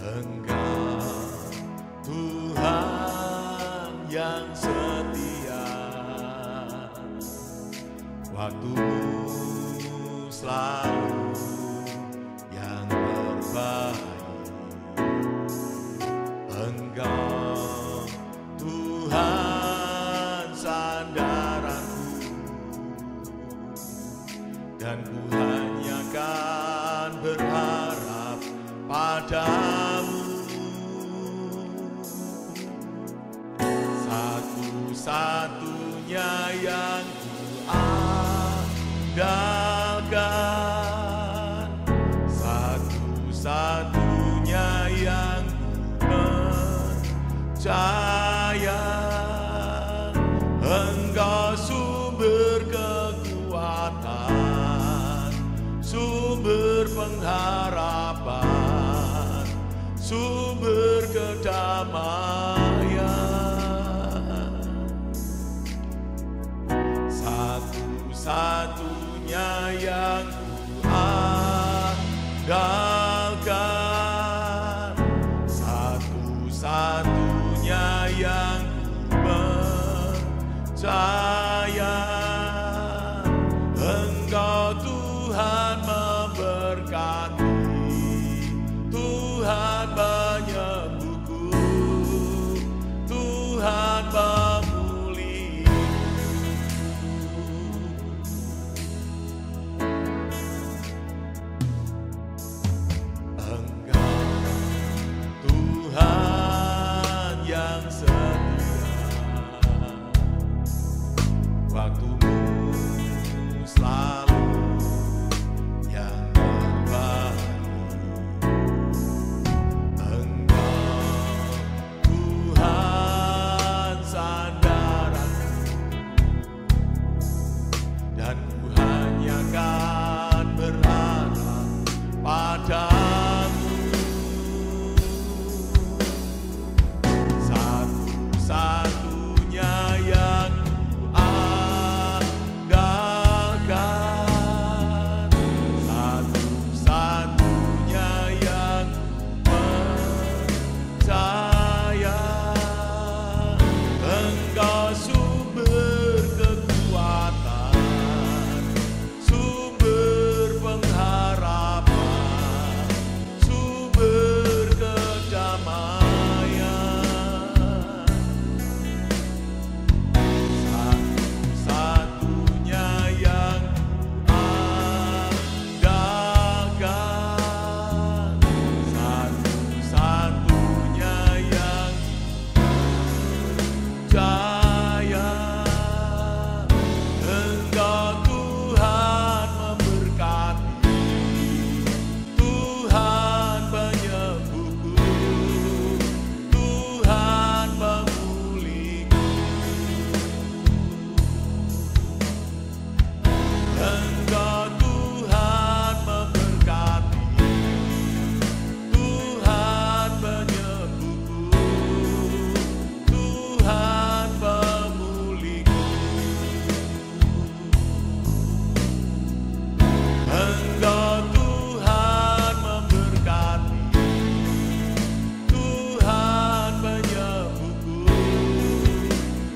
Engkau Tuhan yang setia, waktumu selalu yang terbaik. Engkau Tuhan sandaranku, dan ku hanya akan berharap padamu. Satu-satunya yang ku andalkan, satu-satunya yang ku percaya. Engkau sumber kekuatan, sumber pengharapan, sumber kedamaian. Satu-satunya yang ku andalkan, satu-satunya yang ku percaya. Engkau Tuhan memberkati, Tuhan penyembuhku, Tuhan pemulihku. Engkau Tuhan yang setia, waktumu selalu yang terbaik. Engkau Tuhan sandaranku, dan ku hanya akan berharap padamu. Satu-satunya yang ku andalkan, satu-satunya yang ku percaya. Engkau sumber kekuatan, sumber pengharapan, sumber kedamaian. Satu-satunya yang ku andalkan, satu-satunya yang percaya. Engkau Tuhan memberkati, Tuhan penyembuhku, Tuhan pemulihku. Engkau Tuhan memberkati, Tuhan penyembuhku, Tuhan pemulihku. Engkau Tuhan memberkati, Tuhan penyembuhku,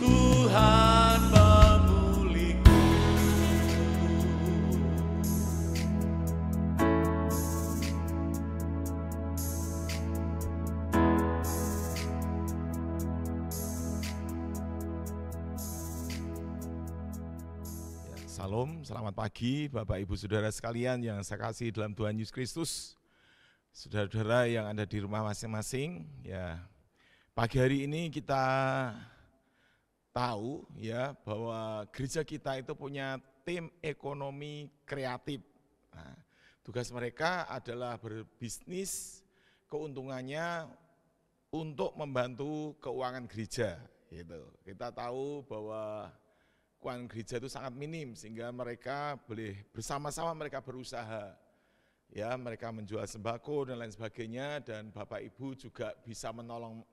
Tuhan pemulihku. Salam, selamat pagi Bapak Ibu Saudara sekalian yang saya kasih dalam Tuhan Yesus Kristus. Saudara-saudara yang ada di rumah masing-masing, ya. Pagi hari ini kita tahu ya bahwa gereja kita itu punya tim ekonomi kreatif. Nah, tugas mereka adalah berbisnis, keuntungannya untuk membantu keuangan gereja. Gitu. Kita tahu bahwa keuangan gereja itu sangat minim sehingga mereka boleh bersama-sama mereka berusaha. Ya, mereka menjual sembako dan lain sebagainya, dan Bapak Ibu juga bisa menolong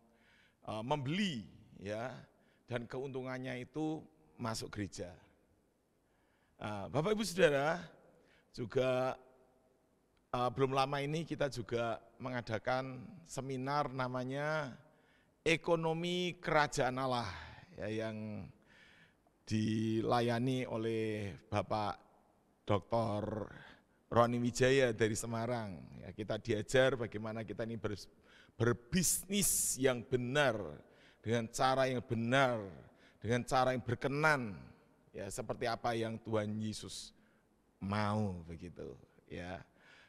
membeli ya, dan keuntungannya itu masuk gereja. Nah, Bapak Ibu Saudara juga belum lama ini kita juga mengadakan seminar namanya Ekonomi Kerajaan Allah, ya, yang dilayani oleh Bapak Dr. Roni Wijaya dari Semarang. Ya, kita diajar bagaimana kita ini berbisnis yang benar, dengan cara yang benar, dengan cara yang berkenan, ya seperti apa yang Tuhan Yesus mau begitu, ya.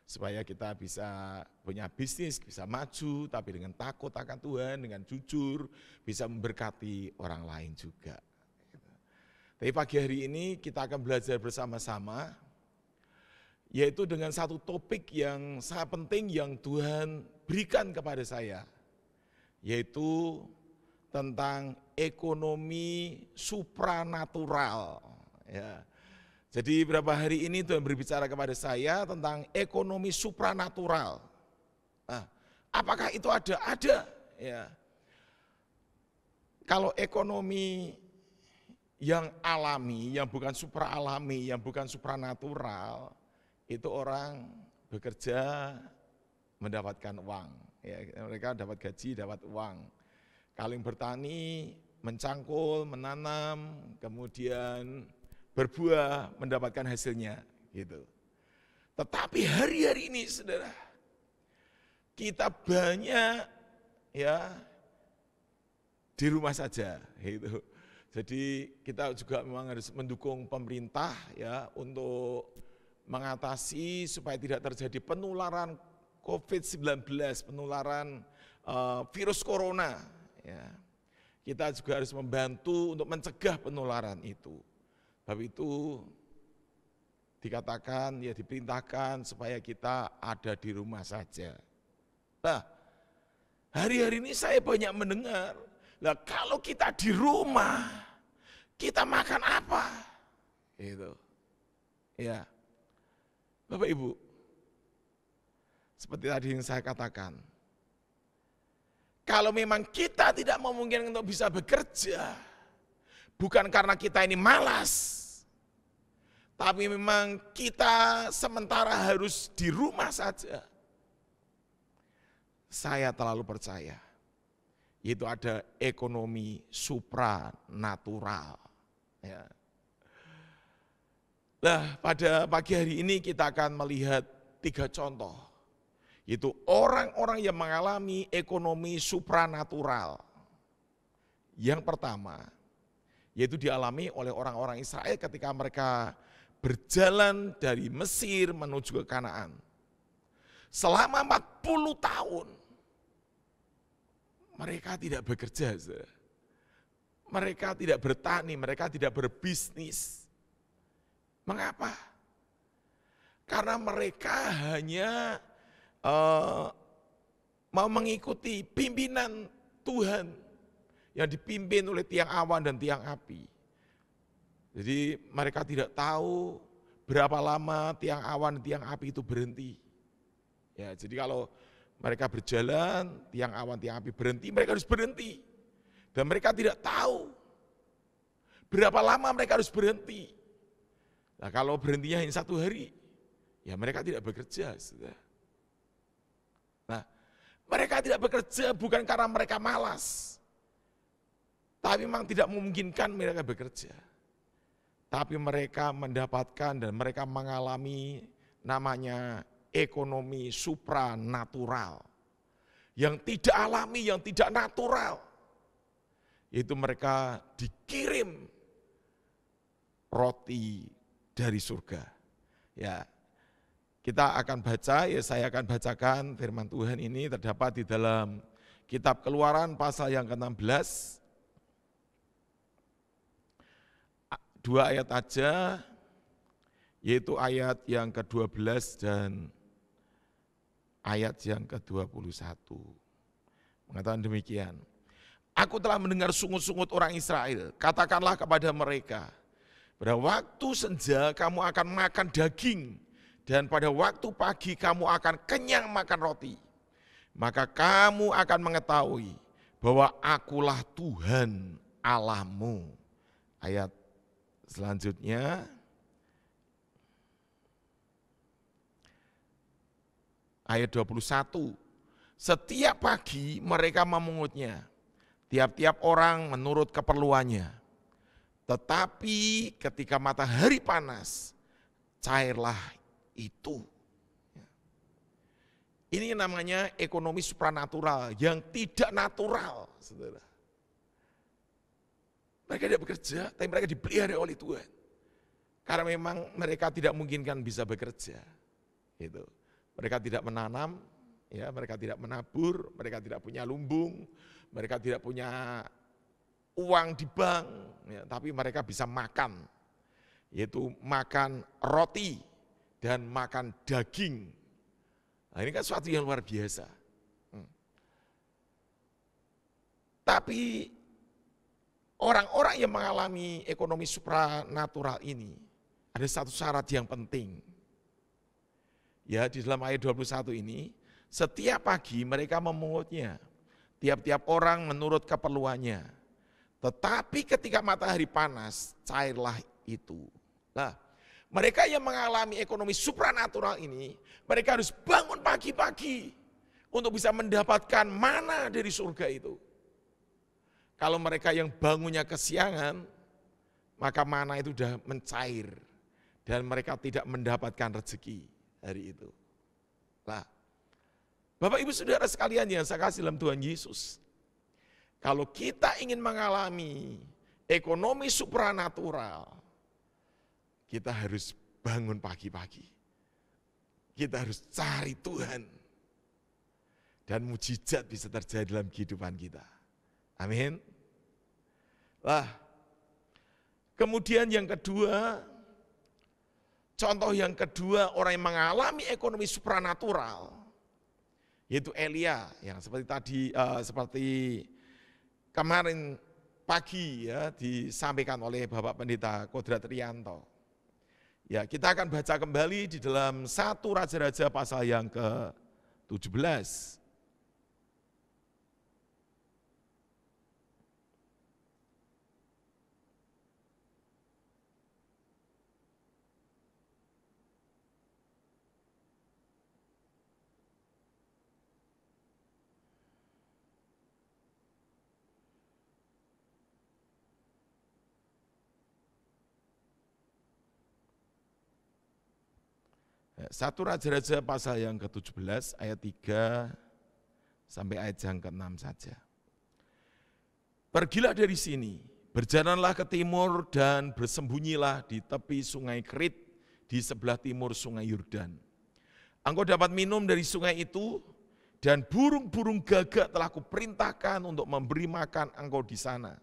Supaya kita bisa punya bisnis, bisa maju, tapi dengan takut akan Tuhan, dengan jujur, bisa memberkati orang lain juga. Tapi pagi hari ini kita akan belajar bersama-sama, yaitu dengan satu topik yang sangat penting yang Tuhan berikan kepada saya, yaitu tentang ekonomi supranatural. Ya. Jadi beberapa hari ini Tuhan berbicara kepada saya tentang ekonomi supranatural. Nah, apakah itu ada? Ada. Ya. Kalau ekonomi yang alami, yang bukan supraalami, yang bukan supranatural, itu orang bekerja mendapatkan uang. Ya, mereka dapat gaji, dapat uang. Kalau yang bertani, mencangkul, menanam, kemudian berbuah, mendapatkan hasilnya, gitu. Tetapi hari-hari ini, saudara, kita banyak ya di rumah saja, gitu. Jadi kita juga memang harus mendukung pemerintah ya untuk mengatasi supaya tidak terjadi penularan COVID-19, penularan virus corona. Ya. Kita juga harus membantu untuk mencegah penularan itu. Sebab itu dikatakan, ya diperintahkan supaya kita ada di rumah saja. Nah, hari-hari ini saya banyak mendengar, lah kalau kita di rumah, kita makan apa? Gitu. Ya, Bapak Ibu, seperti tadi yang saya katakan, kalau memang kita tidak memungkinkan untuk bisa bekerja, bukan karena kita ini malas, tapi memang kita sementara harus di rumah saja. Saya terlalu percaya, yaitu ada ekonomi supranatural. Ya. Nah, pada pagi hari ini kita akan melihat 3 contoh, yaitu orang-orang yang mengalami ekonomi supranatural. Yang pertama, yaitu dialami oleh orang-orang Israel ketika mereka berjalan dari Mesir menuju ke Kanaan. Selama 40 tahun, mereka tidak bekerja. Mereka tidak bertani, mereka tidak berbisnis. Mengapa? Karena mereka hanya mau mengikuti pimpinan Tuhan yang dipimpin oleh tiang awan dan tiang api. Jadi mereka tidak tahu berapa lama tiang awan dan tiang api itu berhenti. Ya, jadi kalau mereka berjalan, tiang awan, tiang api berhenti, mereka harus berhenti. Dan mereka tidak tahu berapa lama mereka harus berhenti. Nah, kalau berhentinya hanya 1 hari, ya mereka tidak bekerja. Sudah. Nah, mereka tidak bekerja bukan karena mereka malas, tapi memang tidak memungkinkan mereka bekerja. Tapi mereka mendapatkan dan mereka mengalami namanya ekonomi supranatural. Yang tidak alami, yang tidak natural. Yaitu mereka dikirim roti dari surga. Ya, kita akan baca, ya saya akan bacakan firman Tuhan ini terdapat di dalam kitab Keluaran pasal yang ke-16. 2 ayat aja, yaitu ayat yang ke-12 dan ayat yang ke-21. Mengatakan demikian. Aku telah mendengar sungut-sungut orang Israel, katakanlah kepada mereka, pada waktu senja kamu akan makan daging, dan pada waktu pagi kamu akan kenyang makan roti. Maka kamu akan mengetahui bahwa akulah Tuhan Allahmu. Ayat selanjutnya, ayat 21. Setiap pagi mereka memungutnya, tiap-tiap orang menurut keperluannya. Tetapi ketika matahari panas, cairlah itu. Ini namanya ekonomi supranatural yang tidak natural, saudara. Mereka tidak bekerja, tapi mereka dipelihara oleh Tuhan. Karena memang mereka tidak mungkin bisa bekerja. Gitu. Mereka tidak menanam, ya, mereka tidak menabur, mereka tidak punya lumbung, mereka tidak punya uang di bank, ya, tapi mereka bisa makan, yaitu makan roti dan makan daging. Nah, ini kan suatu yang luar biasa. Tapi orang-orang yang mengalami ekonomi supranatural ini, ada satu syarat yang penting. Ya, di dalam ayat 21 ini, setiap pagi mereka memungutnya, tiap-tiap orang menurut keperluannya. Tetapi ketika matahari panas, cairlah itu. Nah, mereka yang mengalami ekonomi supranatural ini, mereka harus bangun pagi-pagi untuk bisa mendapatkan mana dari surga itu. Kalau mereka yang bangunnya kesiangan, maka mana itu sudah mencair dan mereka tidak mendapatkan rezeki hari itu. Nah, Bapak Ibu Saudara sekalian yang saya kasih dalam Tuhan Yesus, kalau kita ingin mengalami ekonomi supranatural, kita harus bangun pagi-pagi. Kita harus cari Tuhan. Dan mujizat bisa terjadi dalam kehidupan kita. Amin. Lah, kemudian yang kedua, contoh yang kedua orang yang mengalami ekonomi supranatural, yaitu Elia, yang seperti tadi, seperti kemarin pagi ya disampaikan oleh Bapak Pendeta Kodrat Rianto. Ya, kita akan baca kembali di dalam 1 Raja-Raja pasal yang ke-17. Satu Raja-Raja pasal yang ke-17 ayat 3 sampai ayat yang ke-6 saja. Pergilah dari sini, berjalanlah ke timur dan bersembunyilah di tepi sungai Kerit di sebelah timur sungai Yordan. Engkau dapat minum dari sungai itu dan burung-burung gagak telah kuperintahkan untuk memberi makan engkau di sana.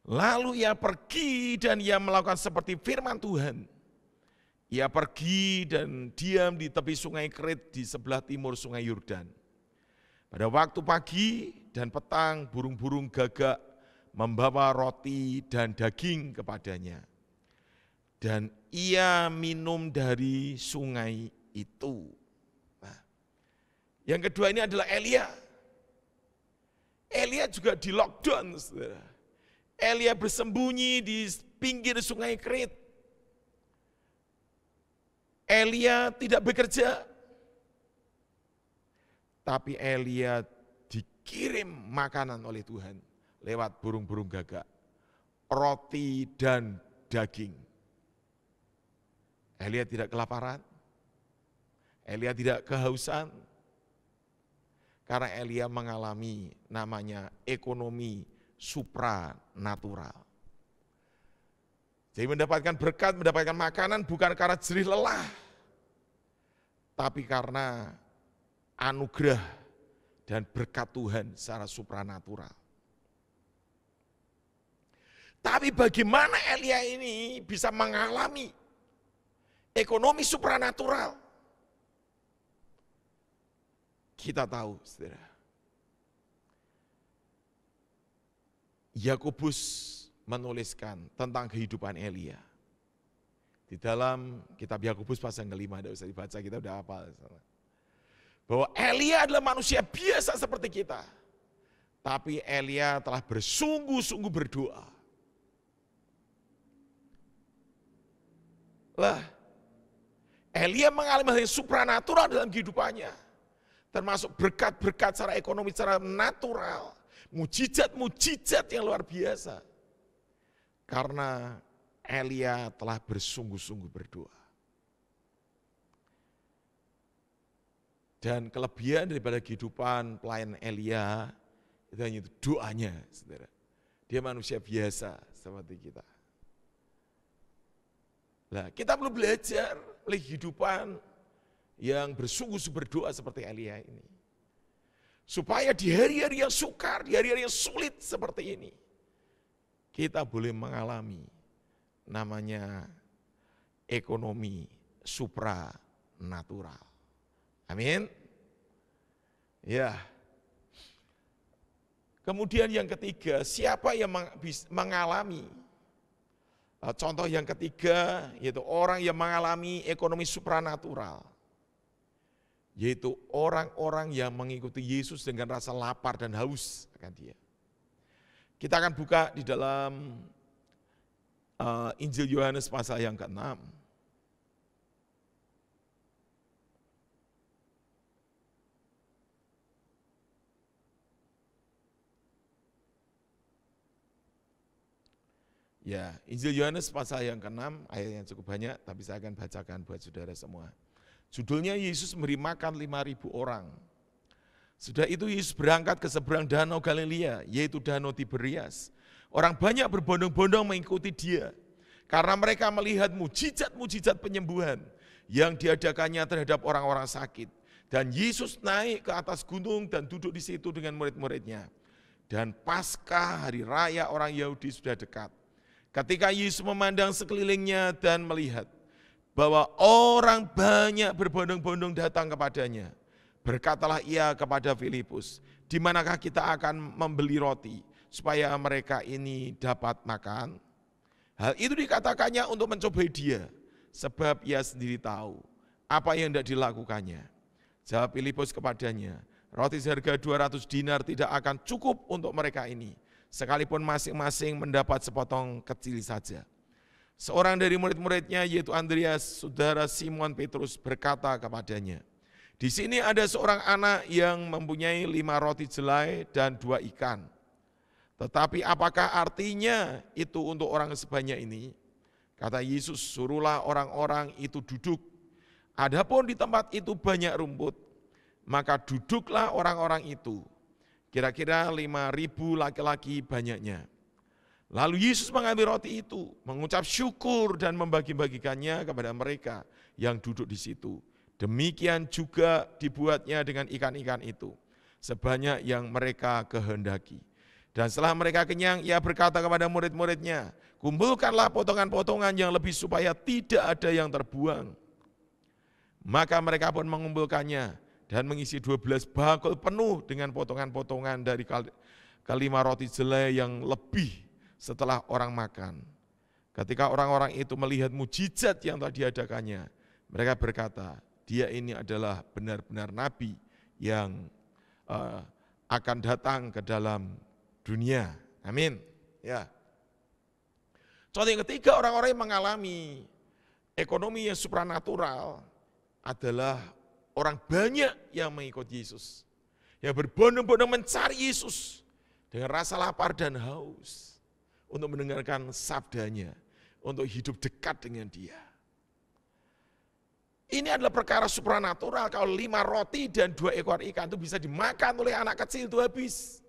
Lalu ia pergi dan ia melakukan seperti firman Tuhan. Ia pergi dan diam di tepi sungai Kerit di sebelah timur sungai Yordan. Pada waktu pagi dan petang burung-burung gagak membawa roti dan daging kepadanya. Dan ia minum dari sungai itu. Nah, yang kedua ini adalah Elia. Elia juga di lockdown, saudara. Elia bersembunyi di pinggir sungai Kerit. Elia tidak bekerja, tapi Elia dikirim makanan oleh Tuhan lewat burung-burung gagak, roti dan daging. Elia tidak kelaparan, Elia tidak kehausan, karena Elia mengalami namanya ekonomi supranatural. Jadi mendapatkan berkat, mendapatkan makanan bukan karena jerih lelah, tapi karena anugerah dan berkat Tuhan secara supranatural. Tapi bagaimana Elia ini bisa mengalami ekonomi supranatural? Kita tahu, saudara. Yakobus menuliskan tentang kehidupan Elia. Di dalam kitab Yakobus pasal ke-5, tidak usah dibaca, kita udah hafal. Bahwa Elia adalah manusia biasa seperti kita. Tapi Elia telah bersungguh-sungguh berdoa. Lah, Elia mengalami hal yang supranatural dalam kehidupannya. Termasuk berkat-berkat secara ekonomi, secara natural. Mujizat-mujizat yang luar biasa. Karena Elia telah bersungguh-sungguh berdoa. Dan kelebihan daripada kehidupan pelayan Elia, itu hanya doanya, saudara. Dia manusia biasa seperti kita. Nah, kita perlu belajar oleh kehidupan yang bersungguh-sungguh berdoa seperti Elia ini. Supaya di hari-hari yang sukar, di hari-hari yang sulit seperti ini, kita boleh mengalami namanya ekonomi supranatural. Amin. Ya. Kemudian yang ketiga, siapa yang mengalami? Contoh yang ketiga, yaitu orang yang mengalami ekonomi supranatural. Yaitu orang-orang yang mengikuti Yesus dengan rasa lapar dan haus akan Dia. Kita akan buka di dalam Injil Yohanes pasal yang ke-6. Ya, Injil Yohanes pasal yang ke-6, ayat yang cukup banyak, tapi saya akan bacakan buat saudara semua. Judulnya Yesus memberi makan 5.000 orang. Sudah itu Yesus berangkat ke seberang danau Galilea, yaitu danau Tiberias. Orang banyak berbondong-bondong mengikuti Dia, karena mereka melihat mujizat-mujizat penyembuhan yang diadakannya terhadap orang-orang sakit. Dan Yesus naik ke atas gunung dan duduk di situ dengan murid-muridnya. Dan Paskah, hari raya orang Yahudi sudah dekat. Ketika Yesus memandang sekelilingnya dan melihat bahwa orang banyak berbondong-bondong datang kepadanya, berkatalah ia kepada Filipus, di manakah kita akan membeli roti supaya mereka ini dapat makan? Hal itu dikatakannya untuk mencobai Dia, sebab ia sendiri tahu apa yang hendak dilakukannya. Jawab Filipus kepadanya, roti seharga 200 dinar tidak akan cukup untuk mereka ini, sekalipun masing-masing mendapat sepotong kecil saja. Seorang dari murid-muridnya, yaitu Andreas, saudara Simon Petrus, berkata kepadanya, di sini ada seorang anak yang mempunyai 5 roti jelai dan 2 ikan. Tetapi apakah artinya itu untuk orang sebanyak ini? Kata Yesus, suruhlah orang-orang itu duduk. Adapun di tempat itu banyak rumput, maka duduklah orang-orang itu. Kira-kira 5.000 laki-laki banyaknya. Lalu Yesus mengambil roti itu, mengucap syukur dan membagi-bagikannya kepada mereka yang duduk di situ. Demikian juga dibuatnya dengan ikan-ikan itu, sebanyak yang mereka kehendaki. Dan setelah mereka kenyang, ia berkata kepada murid-muridnya, kumpulkanlah potongan-potongan yang lebih supaya tidak ada yang terbuang. Maka mereka pun mengumpulkannya dan mengisi 12 bakul penuh dengan potongan-potongan dari kelima roti jelai yang lebih setelah orang makan. Ketika orang-orang itu melihat mujizat yang telah diadakannya, mereka berkata, dia ini adalah benar-benar nabi yang akan datang ke dalam dunia. Amin. Ya. Contoh yang ketiga, orang-orang yang mengalami ekonomi yang supranatural adalah orang banyak yang mengikut Yesus, yang berbondong-bondong mencari Yesus dengan rasa lapar dan haus untuk mendengarkan sabdanya, untuk hidup dekat dengan Dia. Ini adalah perkara supranatural. Kalau 5 roti dan 2 ekor ikan itu bisa dimakan oleh anak kecil itu habis.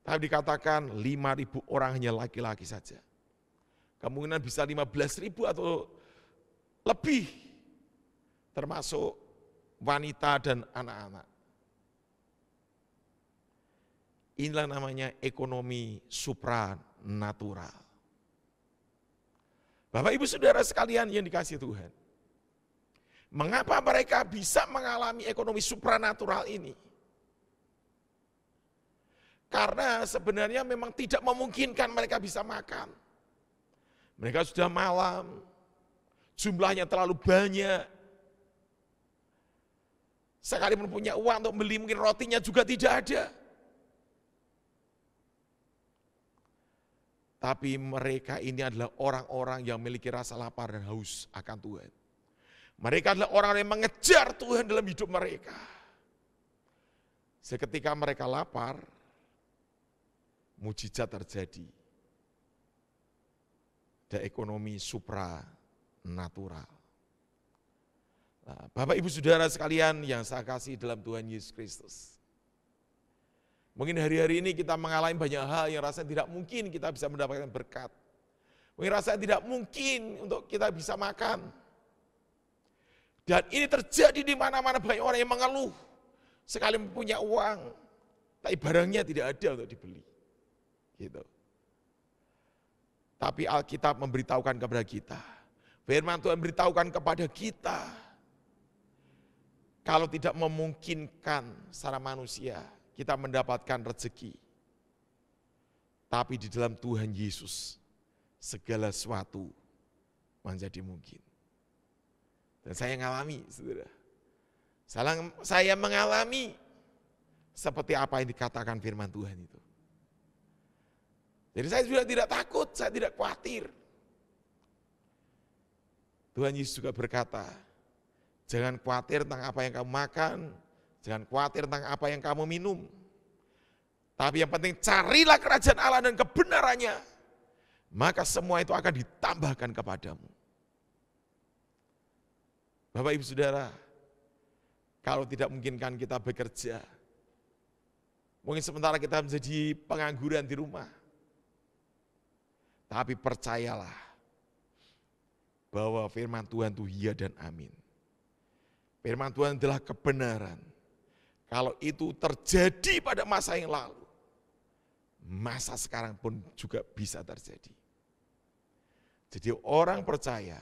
Tapi dikatakan 5.000 orang hanya laki-laki saja. Kemungkinan bisa 15.000 atau lebih, termasuk wanita dan anak-anak. Inilah namanya ekonomi supranatural. Bapak Ibu Saudara sekalian yang dikasihi Tuhan, mengapa mereka bisa mengalami ekonomi supranatural ini? Karena sebenarnya memang tidak memungkinkan mereka bisa makan. Mereka sudah malam, jumlahnya terlalu banyak. Sekalipun punya uang untuk beli, mungkin rotinya juga tidak ada. Tapi mereka ini adalah orang-orang yang memiliki rasa lapar dan haus akan Tuhan. Mereka adalah orang yang mengejar Tuhan dalam hidup mereka. Seketika mereka lapar, mujizat terjadi. Ada ekonomi supranatural. Nah, Bapak Ibu Saudara sekalian yang saya kasih dalam Tuhan Yesus Kristus. Mungkin hari-hari ini kita mengalami banyak hal yang rasanya tidak mungkin kita bisa mendapatkan berkat. Mungkin rasanya tidak mungkin untuk kita bisa makan. Dan ini terjadi di mana-mana, banyak orang yang mengeluh. Sekali punya uang, tapi barangnya tidak ada untuk dibeli. Gitu. Tapi Alkitab memberitahukan kepada kita, firman Tuhan memberitahukan kepada kita, kalau tidak memungkinkan secara manusia, kita mendapatkan rezeki. Tapi di dalam Tuhan Yesus, segala sesuatu menjadi mungkin. Dan saya mengalami, saudara. Saya mengalami seperti apa yang dikatakan firman Tuhan itu. Jadi saya sudah tidak takut, saya tidak khawatir. Tuhan Yesus juga berkata, jangan khawatir tentang apa yang kamu makan, jangan khawatir tentang apa yang kamu minum. Tapi yang penting carilah kerajaan Allah dan kebenarannya, maka semua itu akan ditambahkan kepadamu. Bapak Ibu Saudara, kalau tidak memungkinkan kita bekerja, mungkin sementara kita menjadi pengangguran di rumah, tapi percayalah bahwa firman Tuhan itu iya dan amin. Firman Tuhan adalah kebenaran. Kalau itu terjadi pada masa yang lalu, masa sekarang pun juga bisa terjadi. Jadi orang percaya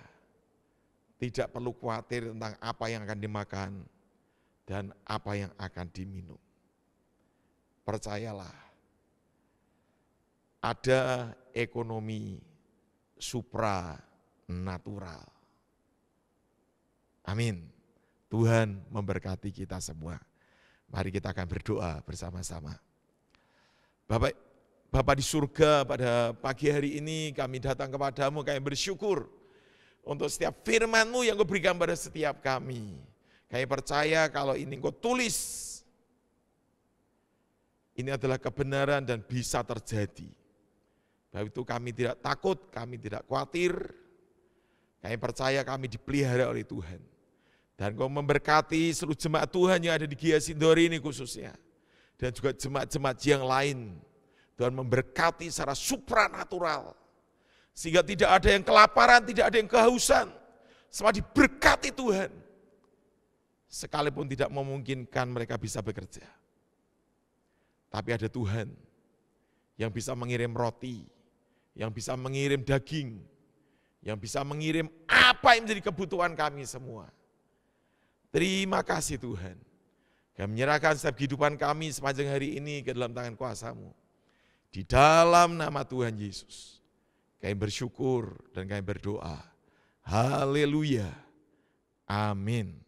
tidak perlu khawatir tentang apa yang akan dimakan dan apa yang akan diminum. Percayalah, ada ekonomi supranatural. Amin. Tuhan memberkati kita semua. Mari kita akan berdoa bersama-sama. Bapa di surga, pada pagi hari ini kami datang kepadamu, kami bersyukur untuk setiap firman-Mu yang Kau berikan pada setiap kami. Kami percaya kalau ini Kau tulis, ini adalah kebenaran dan bisa terjadi. Sebab itu kami tidak takut, kami tidak khawatir. Kami percaya kami dipelihara oleh Tuhan. Dan Kau memberkati seluruh jemaat Tuhan yang ada di Gia Sindori ini khususnya. Dan juga jemaat-jemaat yang lain. Tuhan memberkati secara supranatural. Sehingga tidak ada yang kelaparan, tidak ada yang kehausan. Semua diberkati Tuhan. Sekalipun tidak memungkinkan mereka bisa bekerja. Tapi ada Tuhan yang bisa mengirim roti, yang bisa mengirim daging, yang bisa mengirim apa yang menjadi kebutuhan kami semua. Terima kasih Tuhan. Kami menyerahkan setiap kehidupan kami sepanjang hari ini ke dalam tangan kuasa-Mu. Di dalam nama Tuhan Yesus, kami bersyukur dan kami berdoa. Haleluya. Amin.